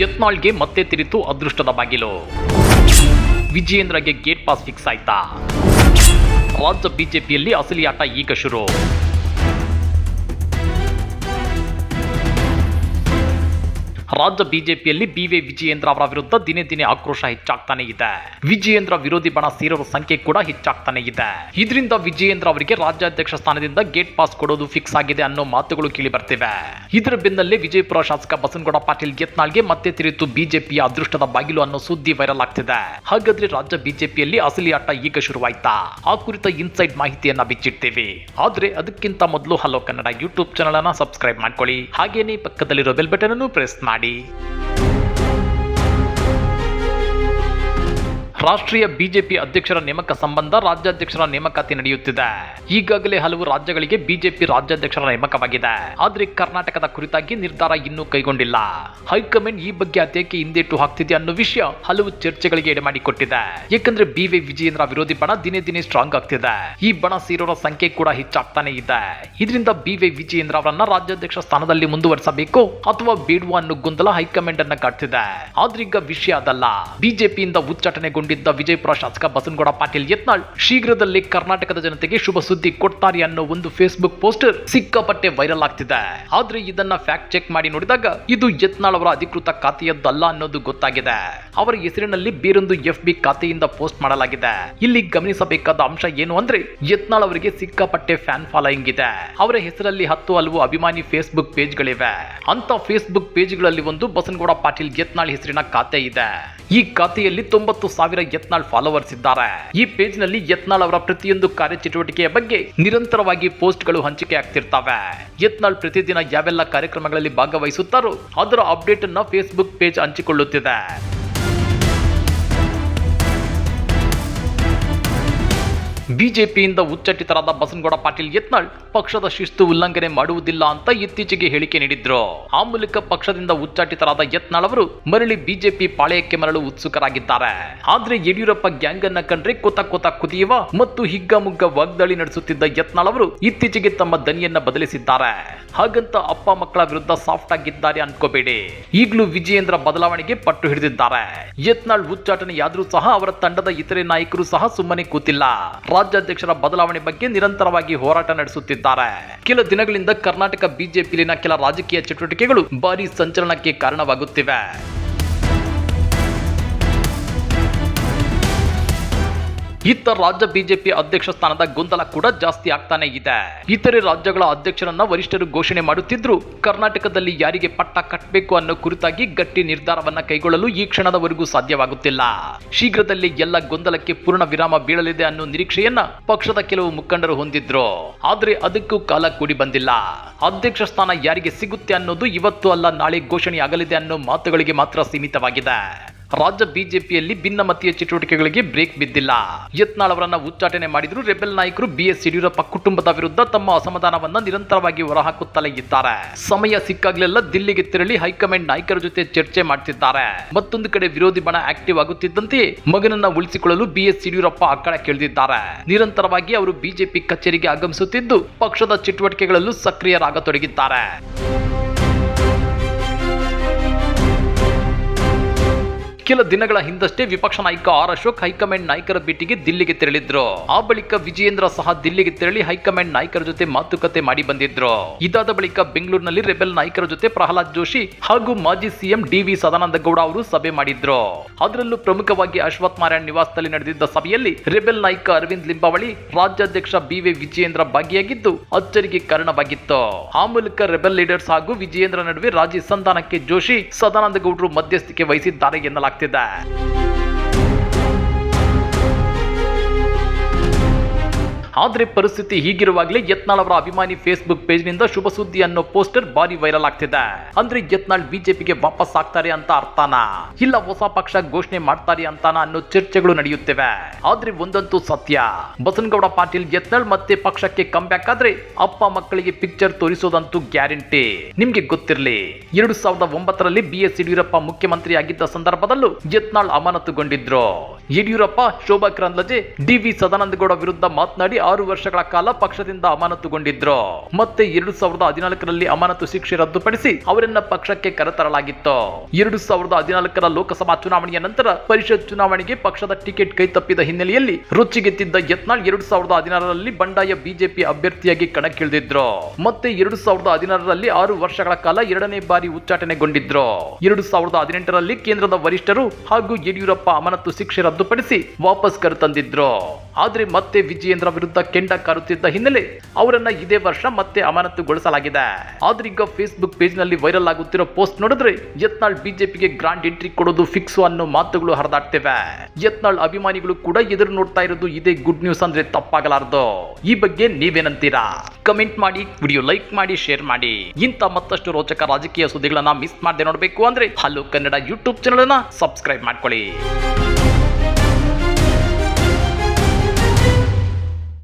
ಯತ್ನಾಳ್ಗೆ ಮತ್ತೆ ತಿರಿತು ಅದೃಷ್ಟದ ಬಾಗಿಲು. ವಿಜಯೇಂದ್ರಗೆ ಗೇಟ್ ಪಾಸ್ ಫಿಕ್ಸ್ ಆಯ್ತಾ? ರಾಜ್ಯ ಬಿಜೆಪಿಯಲ್ಲಿ ಅಸಲಿ ಆಟ ಈಗ ಶುರು. ರಾಜ್ಯ ಬಿಜೆಪಿಯಲ್ಲಿ ಬಿವೈ ವಿಜಯೇಂದ್ರ ಅವರ ವಿರುದ್ಧ ದಿನೇ ದಿನೇ ಆಕ್ರೋಶ ಹೆಚ್ಚಾಗ್ತಾನೆ ಇದೆ. ವಿಜಯೇಂದ್ರ ವಿರೋಧಿ ಬಣ ಸೇರೋರ ಸಂಖ್ಯೆ ಕೂಡ ಹೆಚ್ಚಾಗ್ತಾನೆ ಇದೆ. ಇದರಿಂದ ವಿಜಯೇಂದ್ರ ಅವರಿಗೆ ರಾಜ್ಯಾಧ್ಯಕ್ಷ ಸ್ಥಾನದಿಂದ ಗೇಟ್ ಪಾಸ್ ಕೊಡೋದು ಫಿಕ್ಸ್ ಆಗಿದೆ ಅನ್ನೋ ಮಾತುಗಳು ಕೇಳಿ ಬರ್ತಿವೆ. ಇದರ ಬೆನ್ನಲ್ಲೇ ವಿಜಯಪುರ ಶಾಸಕ ಬಸನಗೌಡ ಪಾಟೀಲ್ ಯತ್ನಾಳ್ಗೆ ಮತ್ತೆ ತಿರುತು ಬಿಜೆಪಿಯ ಅದೃಷ್ಟದ ಬಾಗಿಲು ಅನ್ನೋ ಸುದ್ದಿ ವೈರಲ್ ಆಗ್ತಿದೆ. ಹಾಗಾದ್ರೆ ರಾಜ್ಯ ಬಿಜೆಪಿಯಲ್ಲಿ ಅಸಲಿ ಆಟ ಈಗ ಶುರುವಾಯ್ತಾ? ಆ ಕುರಿತ ಇನ್ಸೈಡ್ ಮಾಹಿತಿಯನ್ನ ಬಿಚ್ಚಿಡ್ತೀವಿ. ಆದ್ರೆ ಅದಕ್ಕಿಂತ ಮೊದಲು ಹಲೋ ಕನ್ನಡ ಯೂಟ್ಯೂಬ್ ಚಾನೆಲ್ ಅನ್ನ ಸಬ್ಸ್ಕ್ರೈಬ್ ಮಾಡ್ಕೊಳ್ಳಿ. ಹಾಗೇನೇ ಪಕ್ಕದಲ್ಲಿರೋ ಬೆಲ್ ಬಟನ್ ಅನ್ನು ಪ್ರೆಸ್ ಮಾಡಿ. ರಾಷ್ಟ್ರೀಯ ಬಿಜೆಪಿ ಅಧ್ಯಕ್ಷರ ನೇಮಕ ಸಂಬಂಧ ರಾಜ್ಯಾಧ್ಯಕ್ಷರ ನೇಮಕಾತಿ ನಡೆಯುತ್ತಿದೆ. ಈಗಾಗಲೇ ಹಲವು ರಾಜ್ಯಗಳಿಗೆ ಬಿಜೆಪಿ ರಾಜ್ಯಾಧ್ಯಕ್ಷರ ನೇಮಕವಾಗಿದೆ. ಆದರೆ ಕರ್ನಾಟಕದ ಕುರಿತಾಗಿ ನಿರ್ಧಾರ ಇನ್ನೂ ಕೈಗೊಂಡಿಲ್ಲ. ಹೈಕಮಾಂಡ್ ಈ ಬಗ್ಗೆ ಅತ್ಯಕ್ಕೆ ಹಿಂದೇಟು ಹಾಕ್ತಿದೆ ಅನ್ನೋ ವಿಷಯ ಹಲವು ಚರ್ಚೆಗಳಿಗೆ ಎಡೆಮಾಡಿಕೊಟ್ಟಿದೆ. ಯಾಕಂದ್ರೆ ಬಿವೈ ವಿಜಯೇಂದ್ರ ವಿರೋಧಿ ಬಣ ದಿನೇ ದಿನೇ ಸ್ಟ್ರಾಂಗ್ ಆಗ್ತಿದೆ. ಈ ಬಣ ಸೇರೋರ ಸಂಖ್ಯೆ ಕೂಡ ಹೆಚ್ಚಾಗ್ತಾನೆ ಇದೆ. ಇದರಿಂದ ಬಿವೈ ವಿಜಯೇಂದ್ರ ಅವರನ್ನ ರಾಜ್ಯಾಧ್ಯಕ್ಷ ಸ್ಥಾನದಲ್ಲಿ ಮುಂದುವರಿಸಬೇಕು ಅಥವಾ ಬೇಡುವ ಅನ್ನೋ ಗೊಂದಲ ಹೈಕಮಾಂಡ್ ಅನ್ನ ಕಾಡ್ತಿದೆ. ಆದ್ರೆ ಈಗ ವಿಷಯ ಅದಲ್ಲ. ಬಿಜೆಪಿಯಿಂದ ಉಚ್ಚಾಟನೆಗೊಂಡ ವಿಜಯಪುರ ಶಾಸಕ ಬಸನಗೌಡ ಪಾಟೀಲ್ ಯತ್ನಾಳ್ ಶೀಘ್ರದಲ್ಲೇ ಕರ್ನಾಟಕದ ಜನತೆಗೆ ಶುಭ ಸುದ್ದಿ ಕೊಡ್ತಾರೆ ಅನ್ನೋ ಒಂದು ಫೇಸ್ಬುಕ್ ಪೋಸ್ಟರ್ ಸಿಕ್ಕಾಪಟ್ಟೆ ವೈರಲ್ ಆಗ್ತಿದೆ. ಆದ್ರೆ ಇದನ್ನ ಫ್ಯಾಕ್ಟ್ ಚೆಕ್ ಮಾಡಿ ನೋಡಿದಾಗ ಇದು ಯತ್ನಾಳ್ ಅವರ ಅಧಿಕೃತ ಖಾತೆಯದ್ದಲ್ಲ ಅನ್ನೋದು ಗೊತ್ತಾಗಿದೆ. ಅವರ ಹೆಸರಿನಲ್ಲಿ ಬೇರೊಂದು FB ಖಾತೆಯಿಂದ ಪೋಸ್ಟ್ ಮಾಡಲಾಗಿದೆ. ಇಲ್ಲಿ ಗಮನಿಸಬೇಕಾದ ಅಂಶ ಏನು ಅಂದ್ರೆ ಯತ್ನಾಳ್ ಅವರಿಗೆ ಸಿಕ್ಕಾಪಟ್ಟೆ ಫ್ಯಾನ್ ಫಾಲೋಯಿಂಗ್ ಇದೆ. ಅವರ ಹೆಸರಲ್ಲಿ 10 ಹಲವು ಅಭಿಮಾನಿ ಫೇಸ್ಬುಕ್ ಪೇಜ್ಗಳಿವೆ. ಅಂತ ಫೇಸ್ಬುಕ್ ಪೇಜ್ಗಳಲ್ಲಿ ಒಂದು ಬಸನಗೌಡ ಪಾಟೀಲ್ ಯತ್ನಾಳ್ ಹೆಸರಿನ ಖಾತೆ ಇದೆ. ಈ ಖಾತೆಯಲ್ಲಿ 90,000 ಯತ್ನಾಳ್ ಫಾಲೋವರ್ಸ್ ಇದ್ದಾರೆ. ಈ ಪೇಜ್ ನಲ್ಲಿ ಯತ್ನಾಳ್ ಅವರ ಪ್ರತಿಯೊಂದು ಕಾರ್ಯಚಟುವಟಿಕೆಯ ಬಗ್ಗೆ ನಿರಂತರವಾಗಿ ಪೋಸ್ಟ್ಗಳು ಹಂಚಿಕೆ ಆಗ್ತಿರ್ತವೆ. ಯತ್ನಾಳ್ ಪ್ರತಿದಿನ ಯಾವೆಲ್ಲ ಕಾರ್ಯಕ್ರಮಗಳಲ್ಲಿ ಭಾಗವಹಿಸುತ್ತಾರೋ ಅದರ ಅಪ್ಡೇಟ್ ಅನ್ನ ಫೇಸ್ಬುಕ್ ಪೇಜ್ ಹಂಚಿಕೊಳ್ಳುತ್ತಿದೆ. ಬಿಜೆಪಿಯಿಂದ ಉಚ್ಚಟಿತರಾದ ಬಸನಗೌಡ ಪಾಟೀಲ್ ಯತ್ನಾಳ್ ಪಕ್ಷದ ಶಿಸ್ತು ಉಲ್ಲಂಘನೆ ಮಾಡುವುದಿಲ್ಲ ಅಂತ ಇತ್ತೀಚೆಗೆ ಹೇಳಿಕೆ ನೀಡಿದ್ರು. ಆ ಮೂಲಕ ಪಕ್ಷದಿಂದ ಉಚ್ಚಾಟಿತರಾದ ಯತ್ನಾಳ್ ಅವರು ಮರಳಿ ಬಿಜೆಪಿ ಪಾಳೆಯಕ್ಕೆ ಮರಳು ಉತ್ಸುಕರಾಗಿದ್ದಾರೆ. ಆದ್ರೆ ಯಡಿಯೂರಪ್ಪ ಗ್ಯಾಂಗ್ ಅನ್ನ ಕಂಡ್ರೆ ಕೊತ ಕುದಿಯುವ ಮತ್ತು ಹಿಗ್ಗಾಮುಗ್ಗ ವಾಗ್ದಾಳಿ ನಡೆಸುತ್ತಿದ್ದ ಯತ್ನಾಳ್ ಅವರು ಇತ್ತೀಚೆಗೆ ತಮ್ಮ ದನಿಯನ್ನ ಬದಲಿಸಿದ್ದಾರೆ. ಹಾಗಂತ ಅಪ್ಪ ಮಕ್ಕಳ ವಿರುದ್ಧ ಸಾಫ್ಟ್ ಆಗಿದ್ದಾರೆ ಅನ್ಕೋಬೇಡಿ. ಈಗಲೂ ವಿಜಯೇಂದ್ರ ಬದಲಾವಣೆಗೆ ಪಟ್ಟು ಹಿಡಿದಿದ್ದಾರೆ. ಯತ್ನಾಳ್ ಉಚ್ಚಾಟನೆಯಾದ್ರೂ ಸಹ ಅವರ ತಂಡದ ಇತರೆ ನಾಯಕರು ಸಹ ಸುಮ್ಮನೆ ಕೂತಿಲ್ಲ. ರಾಜ್ಯಾಧ್ಯಕ್ಷರ ಬದಲಾವಣೆ ಬಗ್ಗೆ ನಿರಂತರವಾಗಿ ಹೋರಾಟ ನಡೆಸುತ್ತಿದ್ದಾರೆ. ಕೆಲ ದಿನಗಳಿಂದ ಕರ್ನಾಟಕ ಬಿಜೆಪಿಯಲ್ಲಿನ ಕೆಲ ರಾಜಕೀಯ ಚಟುವಟಿಕೆಗಳು ಭಾರಿ ಸಂಚಲನಕ್ಕೆ ಕಾರಣವಾಗುತ್ತಿವೆ. ಇತ್ತ ರಾಜ್ಯ ಬಿಜೆಪಿ ಅಧ್ಯಕ್ಷ ಸ್ಥಾನದ ಗೊಂದಲ ಕೂಡ ಜಾಸ್ತಿ ಆಗ್ತಾನೆ ಇದೆ. ಇತರೆ ರಾಜ್ಯಗಳ ಅಧ್ಯಕ್ಷರನ್ನ ವರಿಷ್ಠರು ಘೋಷಣೆ ಮಾಡುತ್ತಿದ್ರು ಕರ್ನಾಟಕದಲ್ಲಿ ಯಾರಿಗೆ ಪಟ್ಟ ಕಟ್ಟಬೇಕು ಅನ್ನೋ ಕುರಿತಾಗಿ ಗಟ್ಟಿ ನಿರ್ಧಾರವನ್ನ ಕೈಗೊಳ್ಳಲು ಈ ಕ್ಷಣದವರೆಗೂ ಸಾಧ್ಯವಾಗುತ್ತಿಲ್ಲ. ಶೀಘ್ರದಲ್ಲಿ ಎಲ್ಲ ಗೊಂದಲಕ್ಕೆ ಪೂರ್ಣ ವಿರಾಮ ಬೀಳಲಿದೆ ಅನ್ನೋ ನಿರೀಕ್ಷೆಯನ್ನ ಪಕ್ಷದ ಕೆಲವು ಮುಖಂಡರು ಹೊಂದಿದ್ರು. ಆದ್ರೆ ಅದಕ್ಕೂ ಕಾಲ ಕೂಡಿ ಬಂದಿಲ್ಲ. ಅಧ್ಯಕ್ಷ ಸ್ಥಾನ ಯಾರಿಗೆ ಸಿಗುತ್ತೆ ಅನ್ನೋದು ಇವತ್ತು ಅಲ್ಲ ನಾಳೆ ಘೋಷಣೆ ಆಗಲಿದೆ ಅನ್ನೋ ಮಾತುಗಳಿಗೆ ಮಾತ್ರ ಸೀಮಿತವಾಗಿದೆ. ರಾಜ್ಯ ಬಿಜೆಪಿಯಲ್ಲಿ ಭಿನ್ನಮತೀಯ ಚಟುವಟಿಕೆಗಳಿಗೆ ಬ್ರೇಕ್ ಬಿದ್ದಿಲ್ಲ. ಯತ್ನಾಳ್ ಅವರನ್ನ ಉಚ್ಚಾಟನೆ ಮಾಡಿದ್ರು ರೆಬೆಲ್ ನಾಯಕರು BS ಯಡಿಯೂರಪ್ಪ ಕುಟುಂಬದ ವಿರುದ್ಧ ತಮ್ಮ ಅಸಮಾಧಾನವನ್ನ ನಿರಂತರವಾಗಿ ಹೊರಹಾಕುತ್ತಲೇ ಇದ್ದಾರೆ. ಸಮಯ ಸಿಕ್ಕಾಗ್ಲೆಲ್ಲ ದಿಲ್ಲಿಗೆ ತೆರಳಿ ಹೈಕಮಾಂಡ್ ನಾಯಕರ ಜೊತೆ ಚರ್ಚೆ ಮಾಡ್ತಿದ್ದಾರೆ. ಮತ್ತೊಂದು ಕಡೆ ವಿರೋಧಿ ಬಣ ಆಕ್ಟಿವ್ ಆಗುತ್ತಿದ್ದಂತೆ ಮಗನನ್ನ ಉಳಿಸಿಕೊಳ್ಳಲು BS ಯಡಿಯೂರಪ್ಪ ಅಕ್ಕಳಕ್ಕಿಳಿದಿದ್ದಾರೆ. ನಿರಂತರವಾಗಿ ಅವರು ಬಿಜೆಪಿ ಕಚೇರಿಗೆ ಆಗಮಿಸುತ್ತಿದ್ದು ಪಕ್ಷದ ಚಟುವಟಿಕೆಗಳಲ್ಲೂ ಸಕ್ರಿಯರಾಗತೊಡಗಿದ್ದಾರೆ. ಕೆಲ ದಿನಗಳ ಹಿಂದಷ್ಟೇ ವಿಪಕ್ಷ ನಾಯಕ ಆರ್ ಅಶೋಕ್ ಹೈಕಮಾಂಡ್ ನಾಯಕರ ಭೇಟಿಗೆ ದಿಲ್ಲಿಗೆ ತೆರಳಿದ್ರು. ಆ ಬಳಿಕ ವಿಜಯೇಂದ್ರ ಸಹ ದಿಲ್ಲಿಗೆ ತೆರಳಿ ಹೈಕಮಾಂಡ್ ನಾಯಕರ ಜೊತೆ ಮಾತುಕತೆ ಮಾಡಿ ಬಂದಿದ್ರು. ಇದಾದ ಬಳಿಕ ಬೆಂಗಳೂರಿನಲ್ಲಿ ರೆಬೆಲ್ ನಾಯಕರ ಜೊತೆ ಪ್ರಹ್ಲಾದ್ ಜೋಶಿ ಹಾಗೂ ಮಾಜಿ ಸಿಎಂ DV ಸದಾನಂದಗೌಡ ಅವರು ಸಭೆ ಮಾಡಿದ್ರು. ಅದರಲ್ಲೂ ಪ್ರಮುಖವಾಗಿ ಅಶ್ವಥ್ ನಾರಾಯಣ್ ನಿವಾಸದಲ್ಲಿ ನಡೆದಿದ್ದ ಸಭೆಯಲ್ಲಿ ರೆಬೆಲ್ ನಾಯಕ ಅರವಿಂದ್ ಲಿಂಬಾವಳಿ, ರಾಜ್ಯಾಧ್ಯಕ್ಷ ಬಿವೈ ವಿಜಯೇಂದ್ರ ಭಾಗಿಯಾಗಿದ್ದು ಅಚ್ಚರಿಗೆ ಕಾರಣವಾಗಿತ್ತು. ಆ ಮೂಲಕ ರೆಬೆಲ್ ಲೀಡರ್ಸ್ ಹಾಗೂ ವಿಜಯೇಂದ್ರ ನಡುವೆ ರಾಜಿ ಸಂಧಾನಕ್ಕೆ ಜೋಶಿ, ಸದಾನಂದಗೌಡರು ಮಧ್ಯಸ್ಥಿಕೆ ವಹಿಸಿದ್ದಾರೆ ಎನ್ನಲಾಗ್ತಿದೆ. ಆದ್ರೆ ಪರಿಸ್ಥಿತಿ ಹೀಗಿರುವಾಗಲೇ ಯತ್ನಾಳ್ ಅವರ ಅಭಿಮಾನಿ ಫೇಸ್ಬುಕ್ ಪೇಜ್ ನಿಂದ ಶುಭ ಸುದ್ದಿ ಅನ್ನೋ ಪೋಸ್ಟರ್ ಭಾರಿ ವೈರಲ್ ಆಗ್ತಿದೆ. ಅಂದ್ರೆ ಯತ್ನಾಳ್ ಬಿಜೆಪಿಗೆ ವಾಪಸ್ ಆಗ್ತಾರೆ ಅಂತ ಅರ್ಥನಾ, ಇಲ್ಲ ಹೊಸ ಪಕ್ಷ ಘೋಷಣೆ ಮಾಡ್ತಾರೆ ಅಂತಾನ ಅನ್ನೋ ಚರ್ಚೆಗಳು ನಡೆಯುತ್ತಿವೆ. ಆದ್ರೆ ಒಂದಂತೂ ಸತ್ಯ, ಬಸನಗೌಡ ಪಾಟೀಲ್ ಯತ್ನಾಳ್ ಮತ್ತೆ ಪಕ್ಷಕ್ಕೆ ಕಮ್ ಬ್ಯಾಕ್ ಆದ್ರೆ ಅಪ್ಪ ಮಕ್ಕಳಿಗೆ ಪಿಕ್ಚರ್ ತೋರಿಸೋದಂತೂ ಗ್ಯಾರಂಟಿ. ನಿಮ್ಗೆ ಗೊತ್ತಿರಲಿ, 2009ರಲ್ಲಿ BS ಯಡಿಯೂರಪ್ಪ ಮುಖ್ಯಮಂತ್ರಿ ಆಗಿದ್ದ ಸಂದರ್ಭದಲ್ಲೂ ಯತ್ನಾಳ್ ಅಮಾನತುಗೊಂಡಿದ್ರು. ಯಡಿಯೂರಪ್ಪ, ಶೋಭಾ ಕರಂದ್ಲಾಜೆ, ಡಿ.ವಿ. ಸದಾನಂದಗೌಡ ವಿರುದ್ಧ ಮಾತನಾಡಿ 6 ವರ್ಷಗಳ ಕಾಲ ಪಕ್ಷದಿಂದ ಅಮಾನತುಗೊಂಡಿದ್ರು. ಮತ್ತೆ 2014ರಲ್ಲಿ ಅಮಾನತು ಶಿಕ್ಷೆ ರದ್ದುಪಡಿಸಿ ಅವರನ್ನ ಪಕ್ಷಕ್ಕೆ ಕರೆತರಲಾಗಿತ್ತು. 2014ರ ಲೋಕಸಭಾ ಚುನಾವಣೆಯ ನಂತರ ಪರಿಷತ್ ಚುನಾವಣೆಗೆ ಪಕ್ಷದ ಟಿಕೆಟ್ ಕೈತಪ್ಪಿದ ಹಿನ್ನೆಲೆಯಲ್ಲಿ ರುಚಿಗೆತ್ತಿದ್ದ ಯತ್ನಾಳ್ 2016ರಲ್ಲಿ ಬಂಡಾಯ ಬಿಜೆಪಿ ಅಭ್ಯರ್ಥಿಯಾಗಿ ಕಣಕ್ಕಿಳಿದಿದ್ರು. ಮತ್ತೆ 2016ರಲ್ಲಿ 6 ವರ್ಷಗಳ ಕಾಲ 2ನೇ ಬಾರಿ ಉಚ್ಚಾಟನೆಗೊಂಡಿದ್ರು. 2018ರಲ್ಲಿ ಕೇಂದ್ರದ ವರಿಷ್ಠರು ಹಾಗೂ ಯಡಿಯೂರಪ್ಪ ಅಮಾನತು ಶಿಕ್ಷೆ ರದ್ದುಪಡಿಸಿ ವಾಪಸ್ ಕರೆತಂದಿದ್ರು. ಆದ್ರೆ ಮತ್ತೆ ವಿಜಯೇಂದ್ರ ವಿರುದ್ಧ ಕೆಂಡ ಕಾರುತ್ತಿದ್ದ ಹಿನ್ನೆಲೆ ಅವರನ್ನ ಇದೇ ವರ್ಷ ಮತ್ತೆ ಅಮಾನತುಗೊಳಿಸಲಾಗಿದೆ. ಆದ್ರೆ ಈಗ ಫೇಸ್ಬುಕ್ ಪೇಜ್ ನಲ್ಲಿ ವೈರಲ್ ಆಗುತ್ತಿರೋ ಪೋಸ್ಟ್ ನೋಡಿದ್ರೆ ಯತ್ನಾಳ್ ಬಿಜೆಪಿಗೆ ಗ್ರಾಂಡ್ ಎಂಟ್ರಿ ಕೊಡೋದು ಫಿಕ್ಸ್ ಅನ್ನೋ ಮಾತುಗಳು ಹರಿದಾಡ್ತಿವೆ. ಯತ್ನಾಳ್ ಅಭಿಮಾನಿಗಳು ಕೂಡ ಎದುರು ನೋಡ್ತಾ ಇರೋದು ಇದೇ ಗುಡ್ ನ್ಯೂಸ್ ಅಂದ್ರೆ ತಪ್ಪಾಗಲಾರದು. ಈ ಬಗ್ಗೆ ನೀವೇನಂತೀರಾ? ಕಮೆಂಟ್ ಮಾಡಿ, ವಿಡಿಯೋ ಲೈಕ್ ಮಾಡಿ, ಶೇರ್ ಮಾಡಿ. ಇಂಥ ಮತ್ತಷ್ಟು ರೋಚಕ ರಾಜಕೀಯ ಸುದ್ದಿಗಳನ್ನ ಮಿಸ್ ಮಾಡದೆ ನೋಡಬೇಕು ಅಂದ್ರೆ ಹಲೋ ಕನ್ನಡ ಯೂಟ್ಯೂಬ್ ಚಾನೆಲ್ ಅನ್ನ ಸಬ್ಸ್ಕ್ರೈಬ್ ಮಾಡ್ಕೊಳ್ಳಿ.